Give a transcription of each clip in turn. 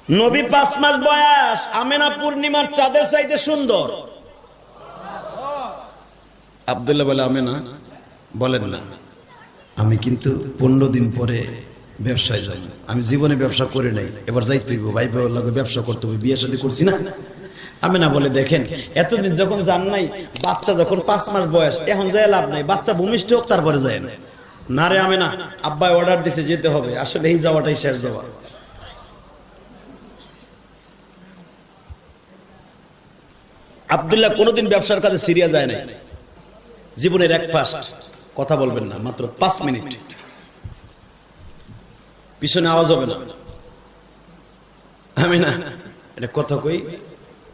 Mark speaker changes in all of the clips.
Speaker 1: নবী 5 মাস বয়স, আমেনা পূর্ণিমার চাঁদের চাইতে সুন্দর। আব্দুল্লাহ বলে, আমেনা বলেন না, আমি কিন্তু 15 দিন পরে ব্যবসায় যাব, আমি জীবনে ব্যবসা করে নাই, এবার যাইতে হইব, ভাই ভাই লাগে ব্যবসা করতে হবে, বিয়ে শাদী করছি না। আমেনা বলে, দেখেন এতদিন যখন যান নাই, বাচ্চা যখন 5 মাস বয়স, এখন যায় লাভ নাই, বাচ্চা ভূমিষ্ঠ হোক তারপরে যায় না রে আমেনা, আব্বাই অর্ডার দিছে যেতে হবে, আসলে এই যাওয়াটাই শেষ যাওয়া। আব্দুল্লাহ কোনোদিন ব্যবসার কাজে সিরিয়া যায় নাই, জীবনের এক ফার্স্ট। কথা বলবেন না, মাত্র 5 মিনিট, পিছনে আওয়াজ হবে না। আমি না এটা কথা কই,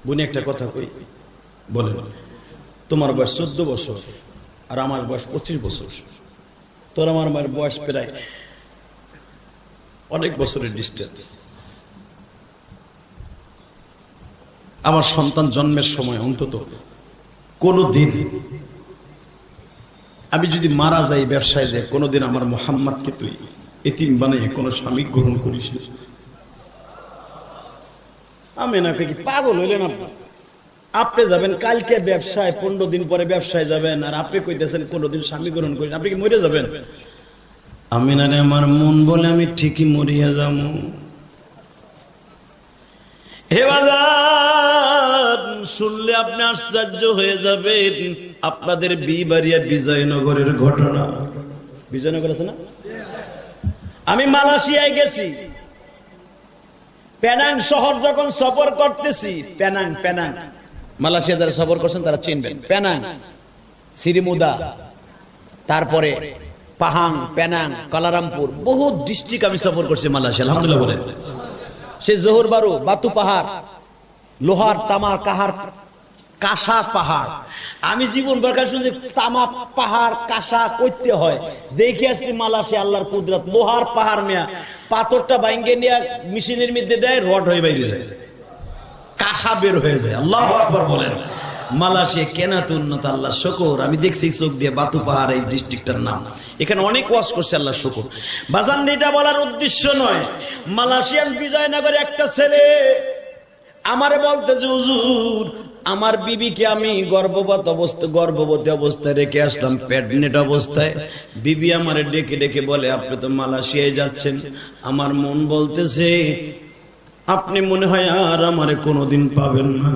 Speaker 1: বুনি একটা কথা কই, বলেন তোমার বয়স 14 বছর আর আমার বয়স 25 বছর, তোর আমার মায়ের বয়স প্রায় অনেক বছরের ডিস্টেন্স। আমার সন্তান জন্মের সময় অন্তত কোনদিন আমি যদি মারা যাই ব্যবসায় যাই, কোনদিন আমার মোহাম্মদকে তুই এতিম বানিয়ে কোন স্বামী গ্রহণ করিস না। আমি না কি পাগল হইলেন আপনি যাবেন কালকে ব্যবসায়, 15 দিন পরে ব্যবসায় যাবেন, আর আপনি কইতেছেন কোনদিন স্বামী গ্রহণ করিস, আপনি কি মরে যাবেন? আমি না রে, আমার মন বলে আমি ঠিকই মরিয়া যাবো। হে বাজার, শুনলে আপনি আশ্চর্য হয়ে যাবেন, আপনাদের বিবাড়িয়া বিজয়নগরের ঘটনা। বিজয়নগর আছে না? আমি মালয়েশিয়ায় গেছি, পেনাং শহর যখন সফর করতেছি, পেনাং মালয়েশিয়া যারা সফর করছেন তারা চিনবেন, পেনাং, সিরিমুদা, তারপরে পাহাং, পেনাং, কালারামপুর, বহু ডিস্ট্রিক্ট আমি সফর করছি মালয়েশিয়া, আলহামদুলিল্লাহ বলেন। সে জোহর বারু, বাতু পাহাড়, লোহার তামার কাহার, কাঁসা পাহাড়, আমি জীবন বরকার শুনছি তামা পাহাড় কাঁসা করতে হয়, দেখে আসছি মালয়েশিয়া আল্লাহর কুদরত, লোহার পাহাড় মেয়া, পাথরটা ভাঙ্গে নিয়ে মেশিনের মধ্যে দেয়, রড হয়ে বাইরে যায়, কাঁসা বের হয়ে যায়। আল্লাহু আকবার বলেন। মালয়েশিয়া কেন তো উন্নত, আল্লাহ শুকর। আমি দেখছি চোখ দিয়ে বাতু পাহাড় এই ডিস্ট্রিক্টটার নাম, এখানে অনেক ওয়াজ করছে, আল্লাহ শুকর। বাজান এটা বলার উদ্দেশ্য নয়, মালয়েশিয়ান বিজয়নগরে একটা ছেলে আমারে বলতেছে, হুজুর আমার বিবিকে আমি গর্ভবতী অবস্থায় রেখে আসলাম, প্রেগনেন্ট অবস্থায়। বিবি আমারে ডেকে ডেকে বলে, আপনি তো মালয়েশিয়ায় যাচ্ছেন, আমার মন বলতেছে আপনি মনে হয় আর আমারে কোনোদিন পাবেন না।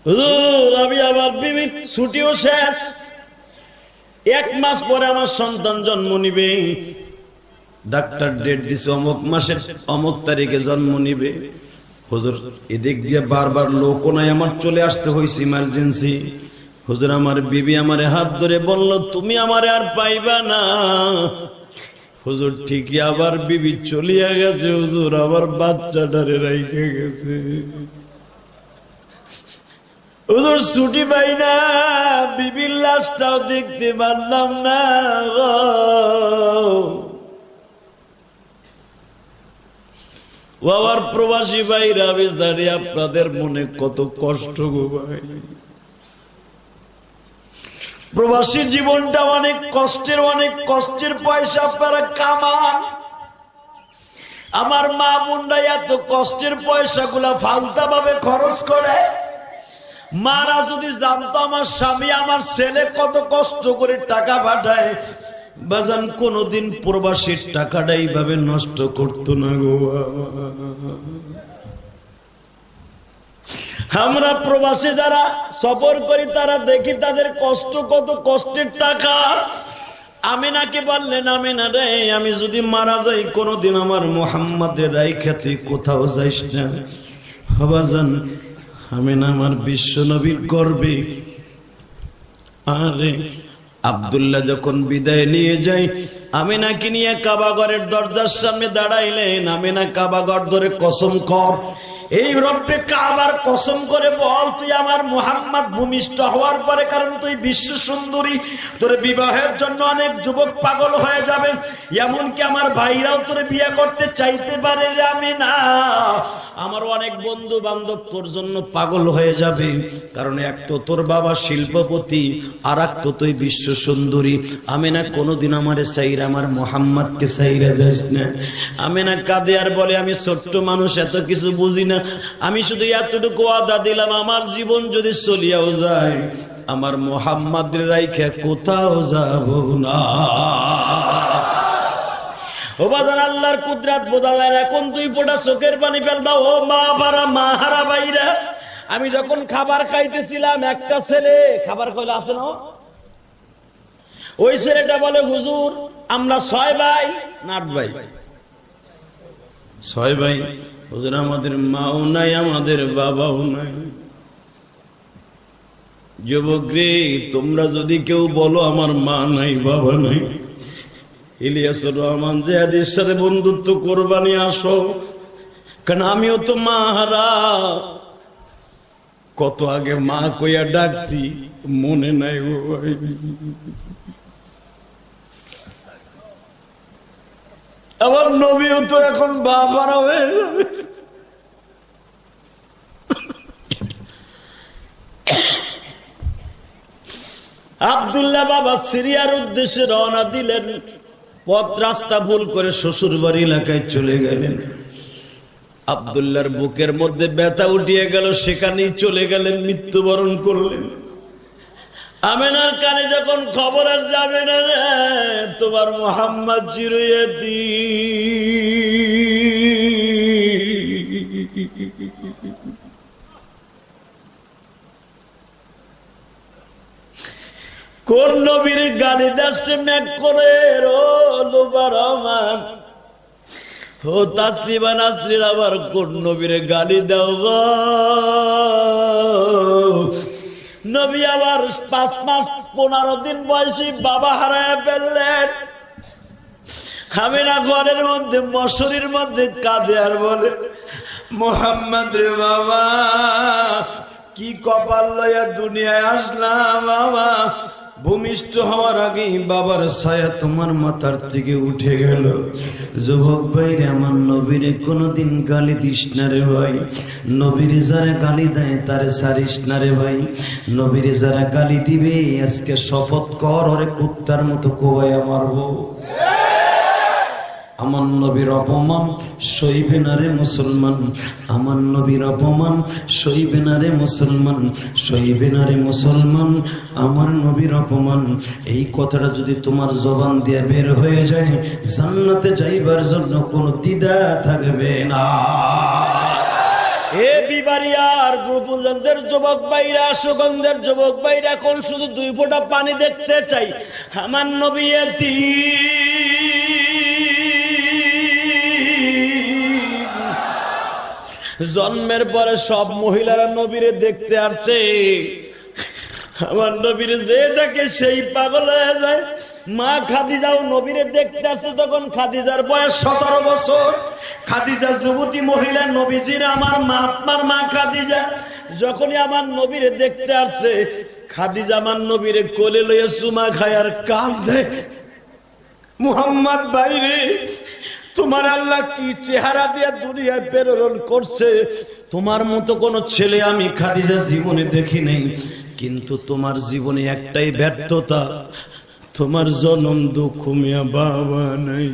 Speaker 1: হুজুর আমি আমার বিবির ছুটিও শেষ, 1 মাস পরে আমার সন্তান জন্ম নিবে, ডাক্তার ডেট দিছে অমুক মাসের অমুক তারিখে জন্ম নিবে। হুজুর এদিক দিয়ে বারবার লোক নাই, আমার চলে আসতে হয়েছে ইমার্জেন্সি। হুজুর আমার বিবি আমারে হাত ধরে বলল, তুমি আমারে আর পাইবা না। হুজুর ঠিকই আবার বিবি চলিয়া গেছে, হুজুর আবার বাচ্চাটারে রাইখে গেছে। হুজুর ছুটি পাই না, বিবির লাশটাও দেখতে পারলাম না। বাবার প্রবাসী ভাইরা, আমি জানি আপনাদের মনে কত কষ্ট গো ভাই। প্রবাসী জীবনটা অনেক কষ্টের পয়সা আপনারা কামান। আমার মা বোনরা এত কষ্টের পয়সাগুলা ফালতা ভাবে খরচ করে। মারা যদি জানতো আমার স্বামী আমার ছেলে কত কষ্ট করে টাকা পাঠায়, বাজান কোনদিন প্রবাসীর টাকাটা এইভাবে নষ্ট করতো না গো। আমরা প্রবাসে যারা সফর করি তারা দেখি তাদের কষ্ট, কত কষ্টের টাকা। আমি নাকি বললেন, আমি না রে, আমি যদি মারা যাই কোনদিন আমার মুহাম্মাদের রাইখা তুই কোথাও যাইস না বাজান। আমি না আমার বিশ্ব নবীর গর্বে। আরে আব্দুল্লাহ যখন বিদায় নিয়ে যাই, আমি নাকি নিয়ে কাবাঘরের দরজার সামনে দাঁড়াইলেন। আমি না কাবাঘর ধরে কসম কর, এই রব্বে কাবার কসম করে বল, তুই আমার মুহাম্মদ ভূমিষ্ঠ হওয়ার পরে, কারণ তুই বিশ্ব সুন্দরী, তোর বিবাহের জন্য অনেক যুবক পাগল হয়ে যাবে, এমনকি আমার ভাইরাও তোর বিয়ে করতে চাইতে পারে রে আমিনা। আমার অনেক বন্ধু বান্ধব তোর জন্য পাগল হয়ে যাবে, কারণ এক তো তোর বাবা শিল্পপতি, আর এক তো তুই বিশ্ব সুন্দরী। আমিনা কোনোদিন আমারে চাইরা আমার মুহাম্মদকে চাইরা যাস না। আমিনা কাঁদে আর বলে, আমি ছোট্ট মানুষ, এত কিছু বুঝি না, আমি শুধু এতটুকু ওয়াদা দিলাম, আমার জীবন যদি চলিয়াও যায় আমার মুহাম্মদের রাইখা কোথাও যাব না। ও বাজার, আল্লাহর কুদরত বোঝা যায় না। এখন তুই ফোঁটা চোখের পানি ফেলবা। ও মা বারা মা হারা বাইরা, আমি যখন খাবার খাইতেছিলাম, একটা ছেলে খাবার খাইলে আসে না, ওই ছেলেটা বলে, হুজুর আমরা 6 ভাই না 8 ভাই, 6 ভাই হুজুর, আমাদের মাও নাই, আমাদের বাবাও নাই। যুবক রে, তোমরা যদি কেউ বলো আমার মা নাই বাবা নাই, ইলিয়াসুর রহমান জিহাদির সাথে বন্ধুত্ব কোরবানি আসো, কারণ আমিও তো মা হারা। কত আগে মা কইয়া ডাকছি মনে নাই ও ভাই। আমার নবীও তো এখন বাবারা হয়ে যাবে। আব্দুল্লাহ বাবা সিরিয়ার উদ্দেশ্যে রওনা দিলেন, পথ রাস্তা ভুল করে শ্বশুর বাড়ি এলাকায় চলে গেলেন। আব্দুল্লাহর বুকের মধ্যে ব্যথা উঠিয়ে গেল, সেখানেই চলে গেলেন, মৃত্যুবরণ করলেন। আমেনার কানে যখন খবর আর যাবে না রে, তোমার মুহাম্মদ চিরয়তি, কোন নবীর গালি দাসে মেঘ করে রহমান, ও তাসলিমা নাসরিন, আবার কোন নবীর গালি দাও গো। নবী আবার 5 মাস 15 দিন বয়সী বাবা হারায় ফেললেন। আমিনা ঘরের মধ্যে মশারির মধ্যে কাঁদে আর বলে, মুহাম্মদ রে বাবা, কি কপাল লইয়া দুনিয়ায় আসলাম বাবা। ভূমিষ্ঠ হওয়ার আগেই বাবার ছায়া তোমার মাথার থেকে উঠে গেল। যুবক ভাইরে, আমার নবীরে কোনদিন গালি দিস না রে ভাই। নবীরে যারা গালি দেয় তারে ছাড়িস না রে ভাই। নবীরে যারা গালি দিবে, আজকে শপথ কর ওরে কুত্তার মতো কোবাইয়া মারবো। আমার নবীর অপমান সইবে না রে মুসলমান, আমার নবীর অপমান সইবে না রে মুসলমান, সইবে না রে মুসলমান, আমার নবীর অপমান। এই কথাটা যদি তোমার জবান দিয়ে বের হয়ে যায়, জান্নাতে যাইবার জন্য কোনো দ্বিধা থাকবে না। এ বিবারিয়ার গোপুলদের যুবক ভাইরা, সুগন্ধের যুবক ভাইরা, এখন শুধু 2 ফোঁটা পানি দেখতে চাই। আমার নবী জন্মের পরে সব মহিলারা নবীরে দেখতে আসছে। আমার নবীরে যে দেখে সেই পাগল হয়ে যায়। মা খাদিজাও নবীরে দেখতে আসছে, তখন খাদিজার বয়স 17 বছর। খাদিজা যুবতী মহিলা, নবীজির আমার মা, আপনার মা খাদিজা যখনই আমার নবীরে দেখতে আসছে, খাদিজা আমার নবীরে কোলে লইয়া চুমা খায় আর কাঁদে, মুহাম্মদ ভাইরে, তোমার আল্লাহ কি চেহারা দিয়ে দুনিয়ায় প্রেরণ করছে। তোমার মতো কোন ছেলে আমি খাদিজা জীবনে দেখি নাই, কিন্তু তোমার জীবনে একটাই ব্যর্থতা, তোমার জনম দুঃখ মিয়া বাবা নাই।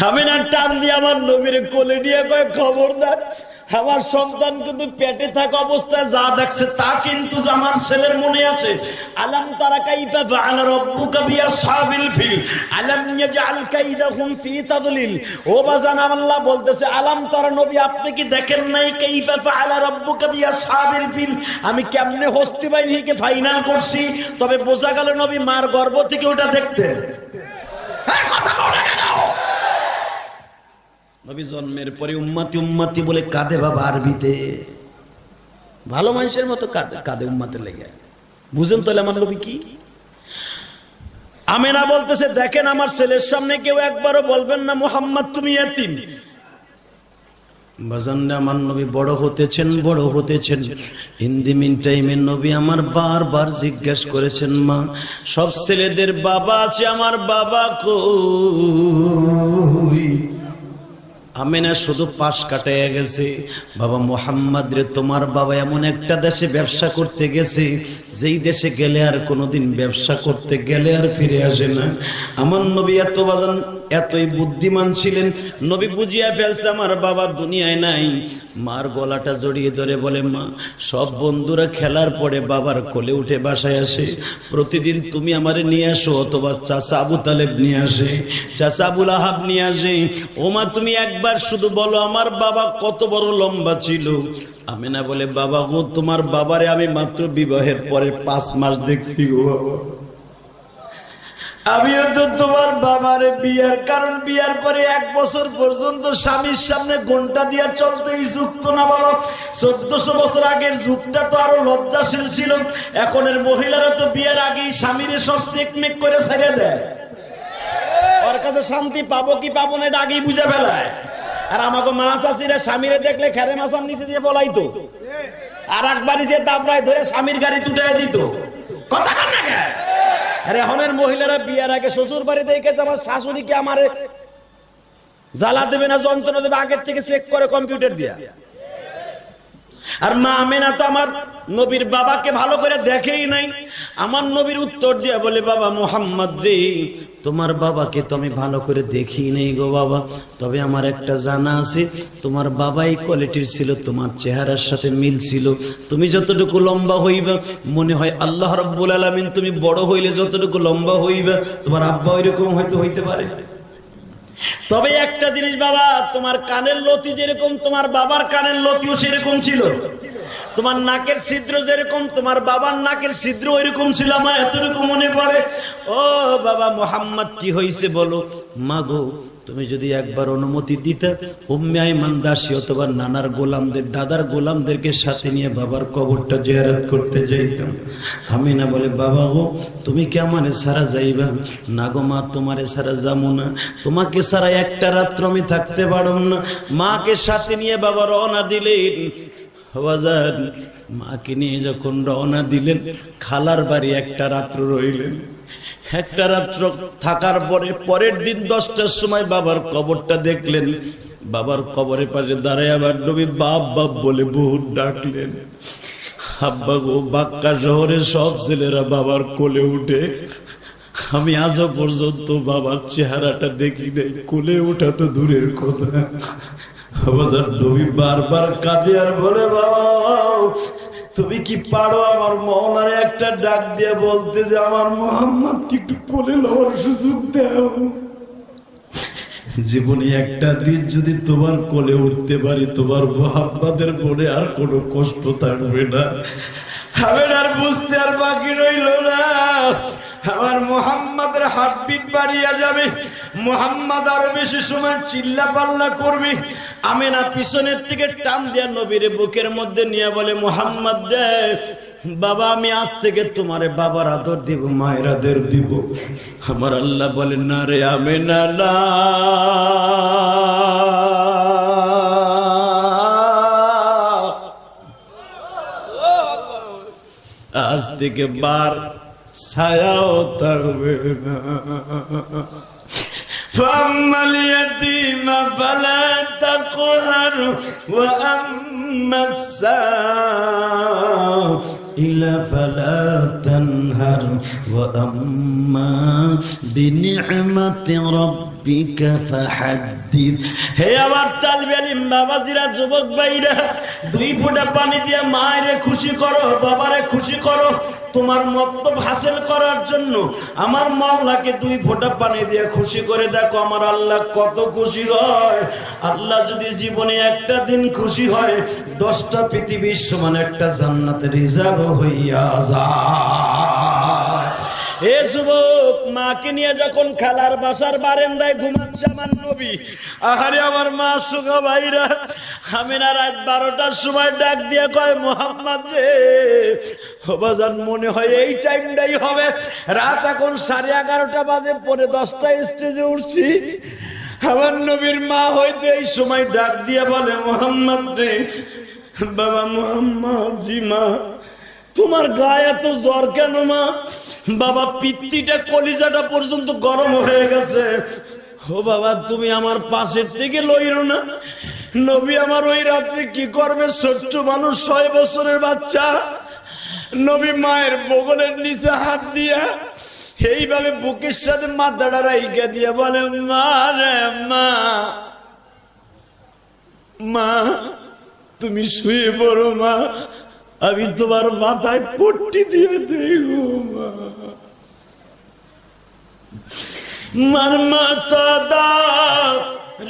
Speaker 1: আমি না টান দিয়ে আমার নবীর কোলে নিয়ে কয়, খবরদার, আমার সন্তান কিন্তু পেটে থাকা অবস্থায় যা দেখছে তা কিন্তু আমার ছেলের মনে আছে। আলাম তারা কাইফা ফাআলা রাব্বুকা বিআসহাবিল ফিল আলাম ইয়াজআল কাইদাহুম ফি তাদলিল। ও বাজান, আল্লাহ বলতেছে, আলাম তারা নবী, আপনি কি দেখেন নাই কাইফা ফাআলা রাব্বুকা বিআসহাবিল ফিল, আমি কেমনে হস্তি বাহিনীকে ফাইনাল করছি। তবে বোঝা গেল নবী মার গর্ভ থেকে ওটা দেখতেন। কথা বলে কেন? নবী জন্মের পরে উম্মতি উম্মতি বলে কাঁদে বাবা, আরবিতে ভালো মানুষের মতো কাঁদে উম্মতের লেগে। বুঝেন তাহলে আমার নবী কি? আমেনা বলতেছে, দেখেন আমার ছেলের সামনে কেউ একবারও বলবেন না মুহাম্মদ তুমি এতিম। বাজানরা আমার নবী বড় হতেছেন। ইন দি মিন টাইমে নবী আমার বারবার জিজ্ঞেস করেছেন, মা সব ছেলেদের বাবা আছে, আমার বাবা কই? আমিনা শুধু পাশ কাটাইয়া গেছে, বাবা মুহাম্মদ রে তোমার বাবা এমন একটা দেশে ব্যবসা করতে গেছে, যেই দেশে গেলে আর কোনোদিন ব্যবসা করতে গেলে আর ফিরে আসে না। আমার নবী এতই বুদ্ধিমান ছিলেন, নবী বুঝিয়া ফেলছে আমার বাবা দুনিয়ায় নাই। মার গলাটা জড়িয়ে ধরে বলে, মা সব বন্ধুরা খেলার পরে বাবার কোলে উঠে বাসায় আসে, প্রতিদিন তুমি আমারে নিয়ে আসো, অথবা চাচা আবু তালেব নিয়ে আসে, চাচা আবুল আহাব নিয়ে আসে। ও মা তুমি একবার শুধু বলো আমার বাবা কত বড় লম্বা ছিল। আমিনা বলে, বাবা গো তোমার বাবারে আমি মাত্র বিবাহের পরে 5 মাস দেখছি গো বাবা। আমিও তো তোমার বাবারে বিয়ার পরে 1 বছর পর্যন্ত স্বামীর সামনে ঘন্টা দিয়া চলতে যুক্ত না। বলো 1400 বছর আগের যুগটা তো আরো লজ্জাশীল ছিল। এখনের মহিলারা তো বিয়ের আগেই স্বামীরে সব চেকমেক করে ছেড়ে দেয়। ওর কাছে শান্তি পাবো কি পাবো না এটা আগেই বুঝে ফেলায়। আর আমাকে মা চাষিরা স্বামীরে দেখলে খেরে মাছার নিচে দিয়ে বলাইতো, আর একবারই যে দাবড়ায় ধরে স্বামীর গাড়ি তুটাই দিত। কথা কান না কে? আরে এখনের মহিলারা বিয়ার আগে শ্বশুর বাড়িতে গেছে, আমার শাশুড়িকে আমারে জ্বালা দেবে না যন্ত্রণা দেবে আগের থেকে চেক করে কম্পিউটার দিয়া। আর মা আমেনা তো আমার নবীর বাবাকে ভালো করে দেখেই নাই। আমার নবীর উত্তর দিয়া বলে, বাবা মুহাম্মদ রে তোমার বাবাকে তো আমি ভালো করে দেখি নেই গো বাবা, তবে আমার একটা জানা আছে, তোমার বাবাই কোয়ালিটির ছিল, তোমার চেহারার সাথে মিল ছিল। তুমি যতটুকু লম্বা হইবা মনে হয় আল্লাহ রাব্বুল আলামিন তুমি বড় হইলে যতটুকু লম্বা হইবা তোমার আব্বা ওইরকম হয়তো হইতে পারে। তবে একটা জিনিস বাবা, তোমার কানের লতি যেরকম তোমার বাবার কানের লতিও সেরকম ছিল, তোমার নাকের ছিদ্র যেরকম তোমার বাবার নাকের ছিদ্র ওইরকম ছিল। আমার এতটুকু মনে পড়ে। ও বাবা মুহাম্মদ কি হয়েছে বলো? মা গো তুমি যদি একবার অনুমতি দিতে উম্মে আইমান দাসী অথবা নানার গোলামদের দাদার গোলামদেরকে সাথে নিয়ে বাবার কবরটা জিয়ারত করতে যাইতাম। আমিনা বলে, বাবা গো তুমি কি আমারে সারা যাইবা? না গো মা তোমারে সারা যাবো না, তোমাকে সারা একটা রাত্র আমি থাকতে পারব না। মাকে সাথে নিয়ে বাবা রওনা দিলেন। মাকে নিয়ে যখন রওনা দিলেন, খালার বাড়ি একটা রাত্র রইলেন। একটা রাত্র থাকার পরে পরের দিন 10টার সময় বাবার কবরটা দেখলেন। বাবার কবরের পাশে দাঁড়ায় আবার নবী বাপ বাপ বলে বহুত ডাকলেন। আব্বা গো বাক্কা শহরের সব ছেলেরা বাবার কোলে উঠে, আমি আজও পর্যন্ত বাবার চেহারাটা দেখি নাই, কোলে ওঠা তো দূরের কথা। নবী বারবার কাঁদে আর বলে, বাবা তুমি কি পারো আমার মওলারে একটা ডাক দিয়ে বলতে যে আমার মুহাম্মদ কি একটু কোলে লওয়ার সুযোগ দাও? জীবনে একটা দিন যদি তোমার কোলে উঠতে পারি, তোমার মুহাম্মদের মনে আর কোনো কষ্ট থাকবে না। আমার আর বুঝতে আর বাকি রইল না। আমার মুহাম্মাদের হার্টবিট বাড়িয়ে যাবে, মুহাম্মদ আরো বেশি সময় চিল্লা পাল্লা করবে। আমিনা পিছনের থেকে টান দিয়া নবীর বুকের মধ্যে নিয়ে বলে, মুহাম্মদ রে বাবা আমি আজ থেকে তোমারে বাবার আদর দিব, মায়ের আদর দিব। আমার আল্লাহ বলেন, না রে আমিনা না, আজ থেকে বার ছায়াও থাকবে না। فأما اليتيم فلا تقهر وأما السائل فلا تنهر وأما بنعمة ربك فحدث। হে আমার তালিবে ইলম বাবাজিরা, যুবক ভাইরা, 2 ফোঁটা পানি দিয়ে মায়েরে খুশি করো, বাবারে খুশি করো। তোমার মতলব হাসিল করার জন্য আমার মাওলাকে 2 ফোঁটা পানি দিয়ে খুশি করে দেখো, আমার আল্লাহ কত খুশি হয়। আল্লাহ যদি জীবনে একটা দিন খুশি হয়, 10টা পৃথিবীর সমান একটা জান্নাতের রিজার্ভ হইয়া যায়। এ যুবক, মাকে নিয়ে যখন খালার বাসার বারান্দায় ঘুমাচ্ছে আমার নবী, আহারে আমার মা সুগা ভাইরা, আমিনা রাত 12টার সময় ডাক দিয়ে কয়, মুহাম্মদ রে বাজান মনে হয় এই টাইমটাই হবে। রাত এখন 11:30 বাজে, পরে 10টায় স্টেজে উঠছি। আমার নবীর মা হইতে এই সময় ডাক দিয়া বলে, মুহাম্মদ রে। বাবা মুহাম্মদ, জি মা। তোমার গায়ে এত জ্বর কেন মা? বাবা পিত্তিটা কলিজাটা পর্যন্ত গরম হয়ে গেছে। ও বাবা, তুমি আমার পাশের থেকে লইরো না। নবী আমার ওই রাত্রে কি করবে? ছোট্ট মানুষ, 6 বছরের বাচ্চা। নবী মায়ের বগলের নিচে হাত দিয়া এইভাবে বুকের সাথে মাথাটা রাইখা দিয়া বলে, মা রে মা, মা তুমি শুয়ে পড়ো মা, আমি তোমার মাথায় পট্টি দিয়ে দেই গো মা। মার মাথা দা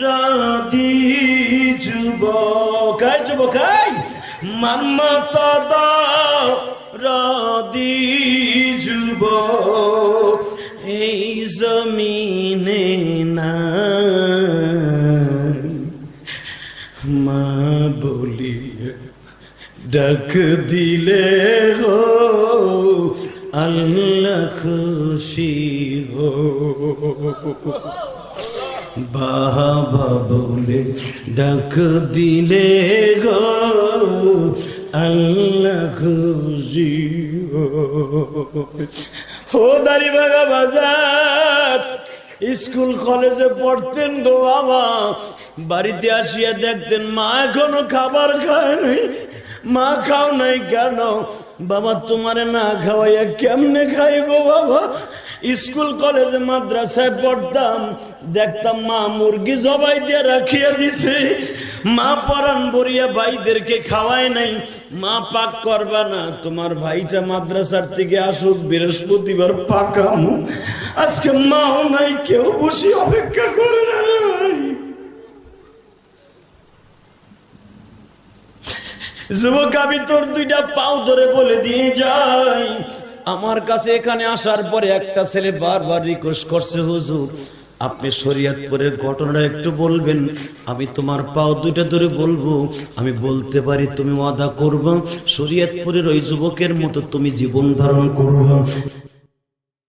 Speaker 1: রাধি যুবক, যুবক মার মাথা দা রাধি যুবক, এই জমিনে না মা বলি ডাক দিলে গো আল্লাহ খুশি হো। বাবা বলে ডাক দিলে গো আল্লাহ খুশি হো। ও দাড়িভাঙা বাজার, স্কুল কলেজে পড়তেন গো বাবা। বাড়িতে আসিয়া দেখতেন মা এখনো খাবার খায় নাই। মা খাও নাই কেন? বাবা তোমারে না খাওয়াইয়া কেমনে খাইবো বাবা? স্কুল কলেজে মাদ্রাসায় পড়তাম, দেখতাম মা মুরগি জবাই দিয়ে রাখিয়া দিছে। মা পরান বরিয়া ভাইদেরকে খাওয়ায় নাই। মা পাক করবা না, তোমার ভাইটা মাদ্রাসার থেকে আসুক, বৃহস্পতিবার পাকামু। আজকে মাও নাই, কেউ বসে অপেক্ষা করে না রে ভাই। যুবক, আমি তোর 2টা পাও ধরে বলে দিয়ে যাই, আমার কাছে এখানে আসার পরে একটা ছেলে বারবার রিকোয়েস্ট করছে, হুজুর আপনি শরীয়তপুরের ঘটনাটা একটু বলবেন। আমি তোমার পাও 2টা ধরে বলবো, আমি বলতে পারি তুমি ওয়াদা করবা শরীয়তপুরের ওই যুবকের মতো তুমি জীবন ধারণ করবা।